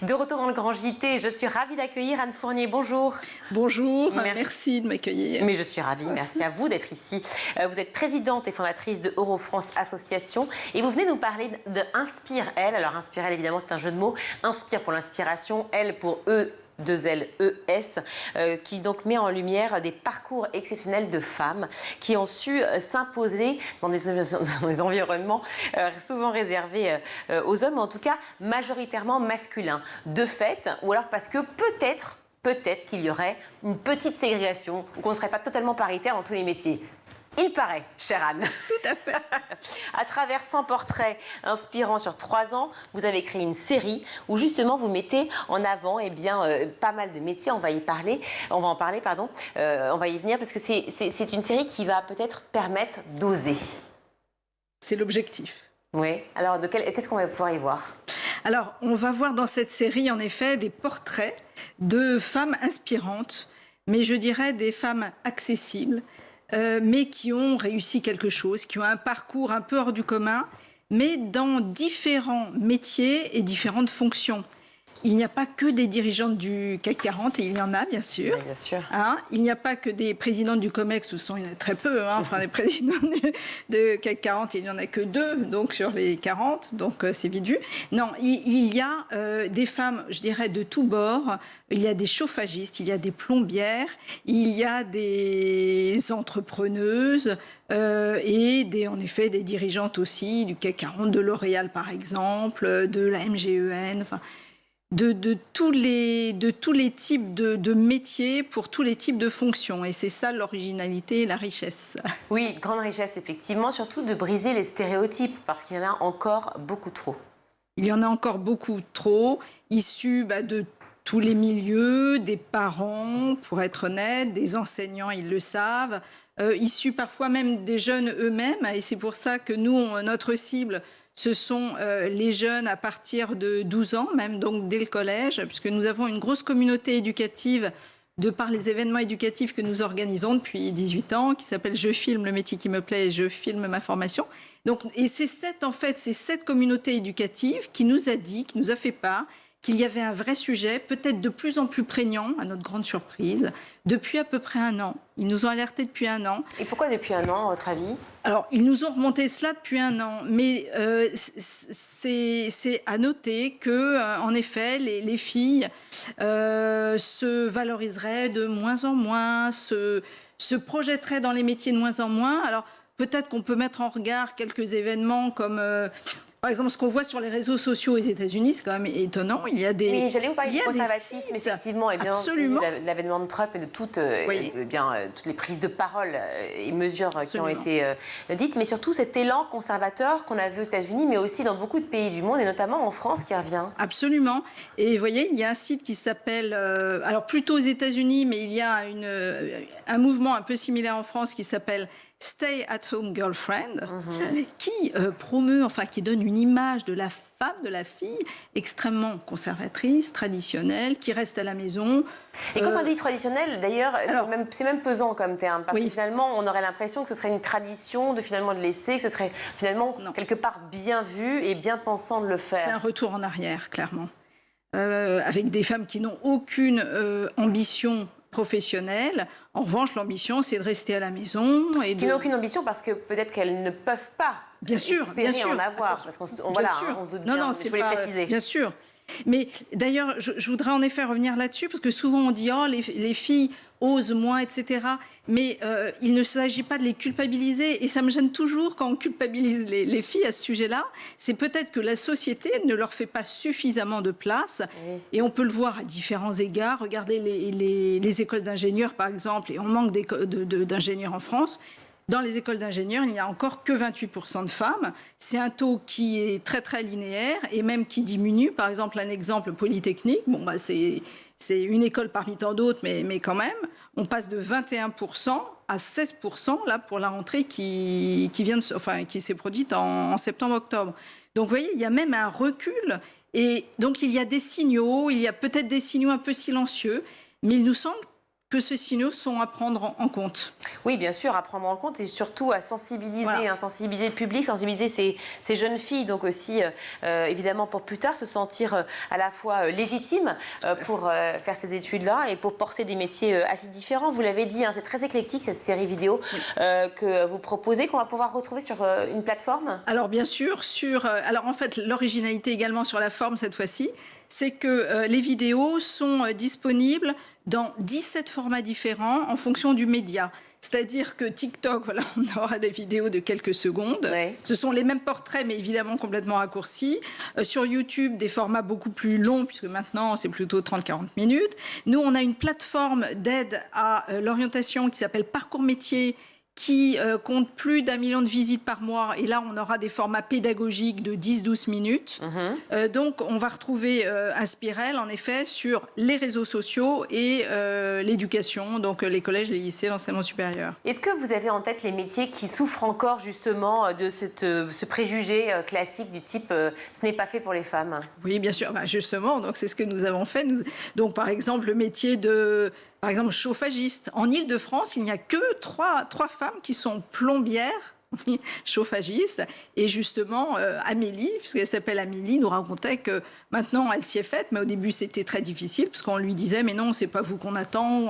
De retour dans le Grand JT, je suis ravie d'accueillir Anne Fournier. Bonjour. Bonjour, merci de m'accueillir. Mais je suis ravie, merci à vous d'être ici. Vous êtes présidente et fondatrice de Eurofrance Association et vous venez nous parler de Inspire Elle. Alors Inspire Elle, évidemment, c'est un jeu de mots. Inspire pour l'inspiration, Elle pour eux. 2LES, qui donc met en lumière des parcours exceptionnels de femmes qui ont su s'imposer dans des environnements souvent réservés aux hommes, en tout cas majoritairement masculins. De fait, ou alors parce que peut-être qu'il y aurait une petite ségrégation ou qu'on ne serait pas totalement paritaire dans tous les métiers. Il paraît, chère Anne. Tout à fait. À travers 100 portraits inspirants sur 3 ans, vous avez créé une série où justement vous mettez en avant pas mal de métiers. On va y venir parce que c'est une série qui va peut-être permettre d'oser. C'est l'objectif. Oui. Alors, qu'est-ce qu'on va pouvoir y voir ? Alors, on va voir dans cette série, en effet, des portraits de femmes inspirantes, mais je dirais des femmes accessibles, mais qui ont réussi quelque chose, qui ont un parcours un peu hors du commun, mais dans différents métiers et différentes fonctions. Il n'y a pas que des dirigeantes du CAC 40, et il y en a, bien sûr. Oui, bien sûr. Il n'y a pas que des présidentes du COMEX, il y en a très peu. Enfin, des présidents de CAC 40, il n'y en a que 2, donc sur les 40, donc c'est vite vu. Non, il y a des femmes, je dirais, de tous bords. Il y a des chauffagistes, il y a des plombières, il y a des entrepreneuses et en effet des dirigeantes aussi du CAC 40, de L'Oréal par exemple, de la MGEN, enfin... De tous les types de métiers pour tous les types de fonctions. Et c'est ça l'originalité et la richesse. Oui, grande richesse, effectivement. Surtout de briser les stéréotypes, parce qu'il y en a encore beaucoup trop. Il y en a encore beaucoup trop, issus de tous les milieux, des parents, pour être honnête, des enseignants, ils le savent, issus parfois même des jeunes eux-mêmes. Et c'est pour ça que nous, notre cible... Ce sont les jeunes à partir de 12 ans, même donc dès le collège, puisque nous avons une grosse communauté éducative de par les événements éducatifs que nous organisons depuis 18 ans, qui s'appelle « Je filme le métier qui me plaît et je filme ma formation ». Et c'est cette communauté éducative qui nous a dit, qui nous a fait part, qu'il y avait un vrai sujet, peut-être de plus en plus prégnant, à notre grande surprise, depuis à peu près 1 an. Ils nous ont alertés depuis 1 an. Et pourquoi depuis 1 an, à votre avis ? Alors, ils nous ont remonté cela depuis 1 an, mais c'est à noter que, en effet, les filles se valoriseraient de moins en moins, se projetteraient dans les métiers de moins en moins. Alors, peut-être qu'on peut mettre en regard quelques événements comme... Par exemple, ce qu'on voit sur les réseaux sociaux aux États-Unis, c'est quand même étonnant. Il y a des... Oui, j'allais vous parler du conservatisme, effectivement, et bien absolument. L'avènement de Trump et de toutes les prises de parole et mesures absolument. Qui ont été dites, mais surtout cet élan conservateur qu'on a vu aux États-Unis, mais aussi dans beaucoup de pays du monde, et notamment en France, qui revient. Absolument. Et vous voyez, il y a un site qui s'appelle... alors, plutôt aux États-Unis, mais il y a un mouvement un peu similaire en France qui s'appelle... Stay at Home Girlfriend, qui promeut, qui donne une image de la femme, de la fille, extrêmement conservatrice, traditionnelle, qui reste à la maison. Et quand on dit traditionnel, d'ailleurs, c'est même pesant comme terme, parce que finalement, on aurait l'impression que ce serait une tradition de laisser, que ce serait finalement quelque part bien vu et bien pensant de le faire. C'est un retour en arrière, clairement. Avec des femmes qui n'ont aucune ambition professionnelle. En revanche, l'ambition, c'est de rester à la maison. Qui n'ont aucune ambition parce que peut-être qu'elles ne peuvent pas espérer en avoir. Parce qu'on se doute bien, non, je voulais préciser. Bien sûr. Mais d'ailleurs, je voudrais en effet revenir là-dessus, parce que souvent on dit « Oh, les filles osent moins, etc. » Mais il ne s'agit pas de les culpabiliser. Et ça me gêne toujours quand on culpabilise les filles à ce sujet-là. C'est peut-être que la société ne leur fait pas suffisamment de place. Oui. Et on peut le voir à différents égards. Regardez les écoles d'ingénieurs, par exemple. Et on manque d'ingénieurs en France. Dans les écoles d'ingénieurs, il n'y a encore que 28% de femmes. C'est un taux qui est très, très linéaire et même qui diminue. Par exemple, un exemple Polytechnique, c'est une école parmi tant d'autres, mais quand même, on passe de 21% à 16% là, pour la rentrée qui s'est produite en septembre-octobre. Donc, vous voyez, il y a même un recul. Et donc, il y a des signaux, il y a peut-être des signaux un peu silencieux, mais il nous semble que ces signaux sont à prendre en compte. Oui, bien sûr, à prendre en compte et surtout à sensibiliser, Voilà. sensibiliser le public, sensibiliser ces jeunes filles, donc aussi, évidemment, pour plus tard se sentir à la fois légitimes pour faire ces études-là et pour porter des métiers assez différents. Vous l'avez dit, hein, c'est très éclectique, cette série vidéo que vous proposez, qu'on va pouvoir retrouver sur une plateforme. Alors, bien sûr, alors en fait, l'originalité également sur la forme cette fois-ci, c'est que les vidéos sont disponibles dans 17 formats différents en fonction du média. C'est-à-dire que TikTok, voilà, on aura des vidéos de quelques secondes. Oui. Ce sont les mêmes portraits, mais évidemment complètement raccourcis. Sur YouTube, des formats beaucoup plus longs, puisque maintenant, c'est plutôt 30-40 minutes. Nous, on a une plateforme d'aide à l'orientation qui s'appelle Parcours Métier, qui compte plus d'1 million de visites par mois. Et là, on aura des formats pédagogiques de 10-12 minutes. Donc, on va retrouver Inspirel, en effet, sur les réseaux sociaux et l'éducation, donc les collèges, les lycées, l'enseignement supérieur. Est-ce que vous avez en tête les métiers qui souffrent encore, justement, de ce préjugé classique du type ce n'est pas fait pour les femmes? Oui, bien sûr. Bah, justement, donc c'est ce que nous avons fait. Donc, par exemple, le métier de... Par exemple, chauffagiste. En Île-de-France, il n'y a que trois femmes qui sont plombières, chauffagistes. Et justement, Amélie, puisqu'elle s'appelle Amélie, nous racontait que maintenant, elle s'y est faite, mais au début, c'était très difficile, parce qu'on lui disait, mais non, c'est pas vous qu'on attend,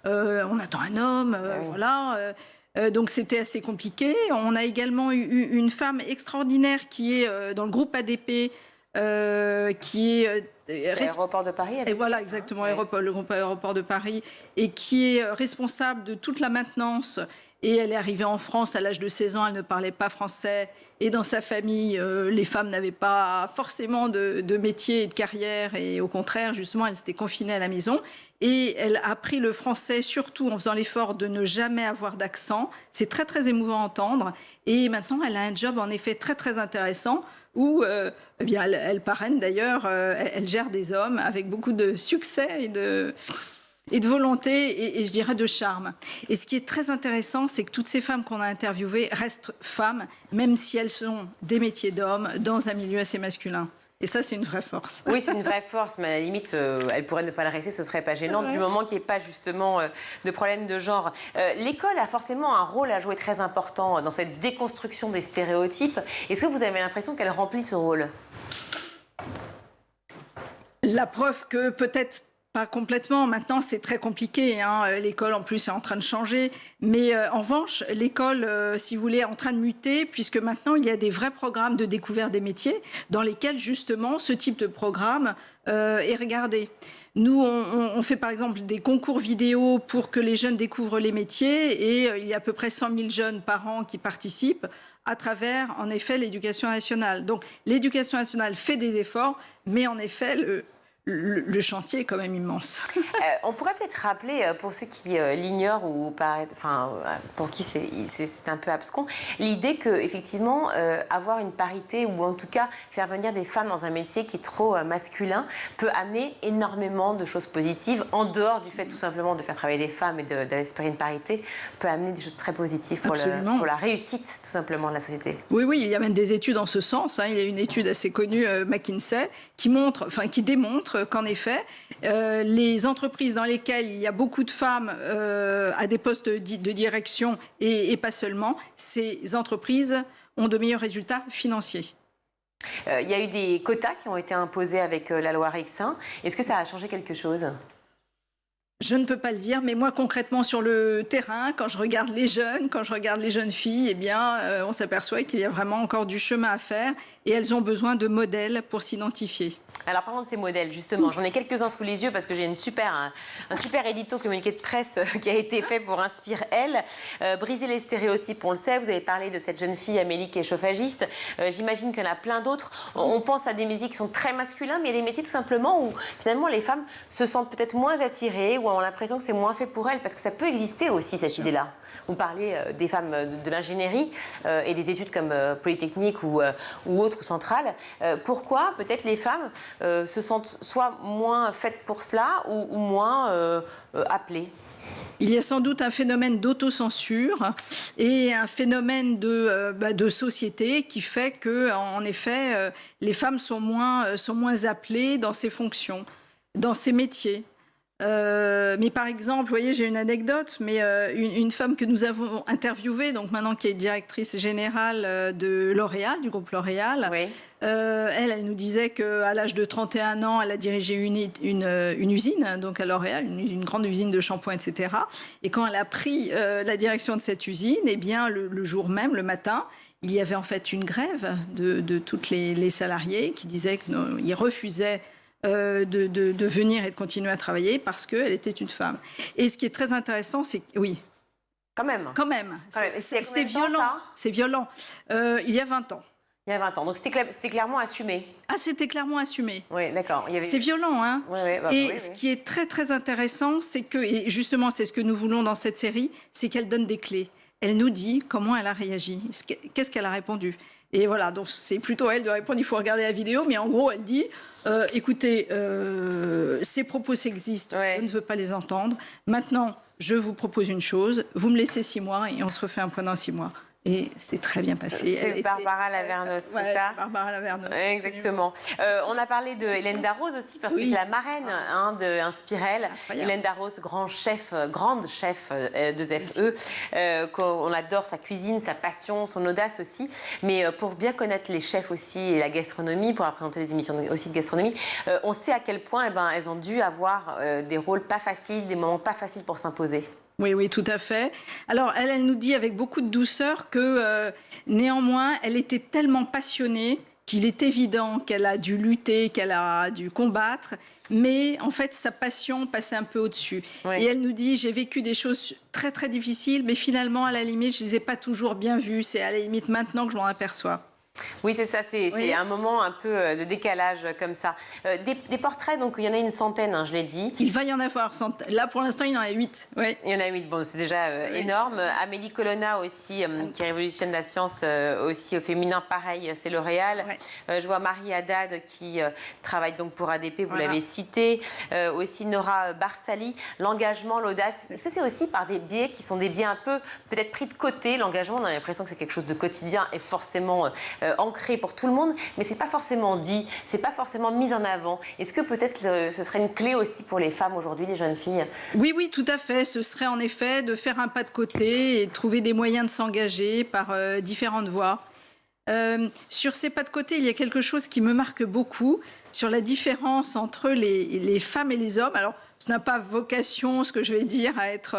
on attend un homme, voilà. Donc, c'était assez compliqué. On a également eu une femme extraordinaire qui est dans le groupe ADP, qui est... C'est l'aéroport de Paris. Et voilà, exactement, le groupe aéroport de Paris, et qui est responsable de toute la maintenance. Et elle est arrivée en France à l'âge de 16 ans, elle ne parlait pas français. Et dans sa famille, les femmes n'avaient pas forcément de métier et de carrière. Et au contraire, justement, elle s'était confinée à la maison. Et elle a appris le français, surtout en faisant l'effort de ne jamais avoir d'accent. C'est très, très émouvant à entendre. Et maintenant, elle a un job, en effet, très, très intéressant, où eh bien, elle parraine d'ailleurs, elle gère des hommes avec beaucoup de succès et de volonté et je dirais de charme. Et ce qui est très intéressant, c'est que toutes ces femmes qu'on a interviewées restent femmes, même si elles sont des métiers d'hommes dans un milieu assez masculin. Et ça, c'est une vraie force. Oui, c'est une vraie force, mais à la limite, elle pourrait ne pas le rester, ce serait pas gênant, du moment qu'il n'y ait pas justement de problème de genre. L'école a forcément un rôle à jouer très important dans cette déconstruction des stéréotypes. Est-ce que vous avez l'impression qu'elle remplit ce rôle? La preuve que peut-être pas complètement. Maintenant, c'est très compliqué. L'école, en plus, est en train de changer. Mais en revanche, l'école, si vous voulez, est en train de muter, puisque maintenant, il y a des vrais programmes de découverte des métiers dans lesquels, justement, ce type de programme est regardé. Nous, on fait par exemple des concours vidéo pour que les jeunes découvrent les métiers et il y a à peu près 100 000 jeunes par an qui participent à travers, en effet, l'éducation nationale. Donc, l'éducation nationale fait des efforts, mais en effet, le chantier est quand même immense. On pourrait peut-être rappeler, pour ceux qui l'ignorent ou pour qui c'est un peu abscon, l'idée que effectivement avoir une parité ou en tout cas faire venir des femmes dans un métier qui est trop masculin peut amener énormément de choses positives, en dehors du fait tout simplement de faire travailler les femmes et d'espérer une parité, peut amener des choses très positives pour la réussite tout simplement de la société. Oui, il y a même des études en ce sens. Il y a une étude assez connue, McKinsey, qui démontre qu'en effet, les entreprises dans lesquelles il y a beaucoup de femmes à des postes de direction et pas seulement, ces entreprises ont de meilleurs résultats financiers. Il y a eu des quotas qui ont été imposés avec la loi Rixain. Est-ce que ça a changé quelque chose ? Je ne peux pas le dire, mais moi concrètement sur le terrain, quand je regarde les jeunes, quand je regarde les jeunes filles, eh bien, on s'aperçoit qu'il y a vraiment encore du chemin à faire et elles ont besoin de modèles pour s'identifier. Alors parlons de ces modèles, justement, j'en ai quelques-uns sous les yeux parce que j'ai un super édito communiqué de presse qui a été fait pour Inspirel. Briser les stéréotypes, on le sait, vous avez parlé de cette jeune fille Amélie qui est chauffagiste. J'imagine qu'il y en a plein d'autres. On pense à des métiers qui sont très masculins, mais il y a des métiers tout simplement où finalement les femmes se sentent peut-être moins attirées ou ont l'impression que c'est moins fait pour elles, parce que ça peut exister aussi cette idée-là. Vous parlez des femmes de l'ingénierie et des études comme Polytechnique ou autres, ou Centrale. Pourquoi peut-être les femmes se sentent soit moins faites pour cela ou moins appelées ? Il y a sans doute un phénomène d'autocensure et un phénomène de société qui fait que, en effet, les femmes sont moins appelées dans ces fonctions, dans ces métiers. Mais par exemple, vous voyez, j'ai une anecdote, mais une femme que nous avons interviewée, donc maintenant qui est directrice générale de L'Oréal, du groupe L'Oréal, Oui. elle nous disait qu'à l'âge de 31 ans, elle a dirigé une usine, donc à L'Oréal, une grande usine de shampoing, etc. Et quand elle a pris la direction de cette usine, eh bien, le jour même, le matin, il y avait en fait une grève de toutes les salariés qui disaient qu'ils refusaient de venir et de continuer à travailler parce qu'elle était une femme. Et ce qui est très intéressant, c'est que, oui. Quand même. C'est violent. C'est violent. Il y a 20 ans. Il y a 20 ans. Donc c'était clairement assumé. Ah, c'était clairement assumé. Oui, d'accord. C'est violent, hein. Ce qui est très, très intéressant, c'est que, et justement, c'est ce que nous voulons dans cette série, c'est qu'elle donne des clés. Elle nous dit comment elle a réagi, qu'est-ce qu'elle a répondu. Et voilà, donc c'est plutôt à elle de répondre, il faut regarder la vidéo, mais en gros, elle dit, écoutez, ces propos existent, je ne veux pas les entendre. Maintenant, je vous propose une chose, vous me laissez 6 mois et on se refait un point dans 6 mois. Et c'est très bien passé. C'est Barbara Lavernos, c'est ça? Barbara Lavernos. Exactement. On a parlé de Hélène Darroze aussi, parce que c'est la marraine de Inspirel. Hélène Darroze, grande chef de ZFE. On adore sa cuisine, sa passion, son audace aussi. Mais pour bien connaître les chefs aussi et la gastronomie, pour présenter des émissions aussi de gastronomie, on sait à quel point elles ont dû avoir des rôles pas faciles, des moments pas faciles pour s'imposer. Oui, oui, tout à fait. Alors, elle nous dit avec beaucoup de douceur que, néanmoins, elle était tellement passionnée qu'il est évident qu'elle a dû lutter, qu'elle a dû combattre, mais en fait, sa passion passait un peu au-dessus. Oui. Et elle nous dit, j'ai vécu des choses très, très difficiles, mais finalement, à la limite, je ne les ai pas toujours bien vues. C'est à la limite maintenant que je m'en aperçois. Oui, c'est ça, c'est un moment un peu de décalage comme ça. Des portraits, donc il y en a une centaine, hein, je l'ai dit. Il va y en avoir, là pour l'instant il y en a 8. Ouais. Il y en a 8, bon c'est déjà énorme. Amélie Colonna aussi, qui révolutionne la science aussi au féminin, pareil, c'est L'Oréal. Je vois Marie Haddad qui travaille donc pour ADP, vous l'avez cité. Aussi Nora Barsali, l'engagement, l'audace. Est-ce que c'est aussi par des biais qui sont des biais un peu peut-être pris de côté? L'engagement, on a l'impression que c'est quelque chose de quotidien et forcément ancré pour tout le monde, mais c'est pas forcément dit, c'est pas forcément mis en avant. Est-ce que peut-être ce serait une clé aussi pour les femmes aujourd'hui, les jeunes filles? Oui, oui, tout à fait. Ce serait en effet de faire un pas de côté et de trouver des moyens de s'engager par différentes voies. Sur ces pas de côté, il y a quelque chose qui me marque beaucoup sur la différence entre les femmes et les hommes. Alors, ce n'a pas vocation, ce que je vais dire, à être...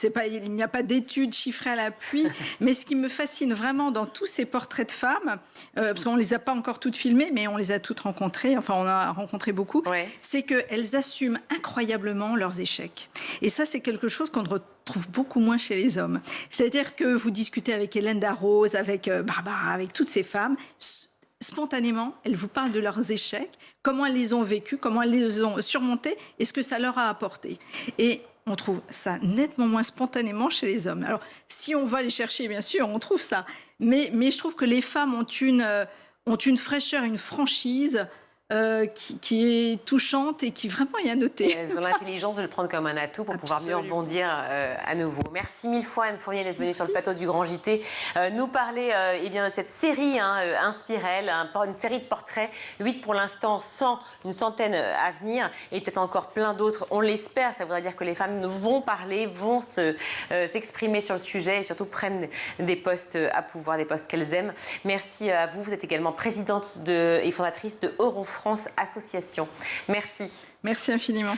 il n'y a pas d'études chiffrées à l'appui, mais ce qui me fascine vraiment dans tous ces portraits de femmes, parce qu'on ne les a pas encore toutes filmées, mais on les a toutes rencontrées, enfin on a rencontré beaucoup, c'est qu'elles assument incroyablement leurs échecs. Et ça, c'est quelque chose qu'on retrouve beaucoup moins chez les hommes. C'est-à-dire que vous discutez avec Hélène Darroze, avec Barbara, avec toutes ces femmes... Spontanément, elles vous parlent de leurs échecs, comment elles les ont vécus, comment elles les ont surmontés et ce que ça leur a apporté. Et on trouve ça nettement moins spontanément chez les hommes. Alors, si on va les chercher, bien sûr, on trouve ça. Mais je trouve que les femmes ont une fraîcheur, une franchise qui est touchante et qui vraiment est à noter. Elles ont l'intelligence de le prendre comme un atout pour pouvoir mieux rebondir à nouveau. Merci mille fois Anne Fournier d'être venue sur le plateau du Grand JT nous parler de cette série Inspirel, une série de portraits, 8 pour l'instant, une centaine à venir et peut-être encore plein d'autres. On l'espère, ça voudrait dire que les femmes vont parler, vont s'exprimer sur le sujet et surtout prennent des postes à pouvoir, des postes qu'elles aiment. Merci à vous. Vous êtes également présidente et fondatrice de Eurofrance Association. Merci. Merci infiniment.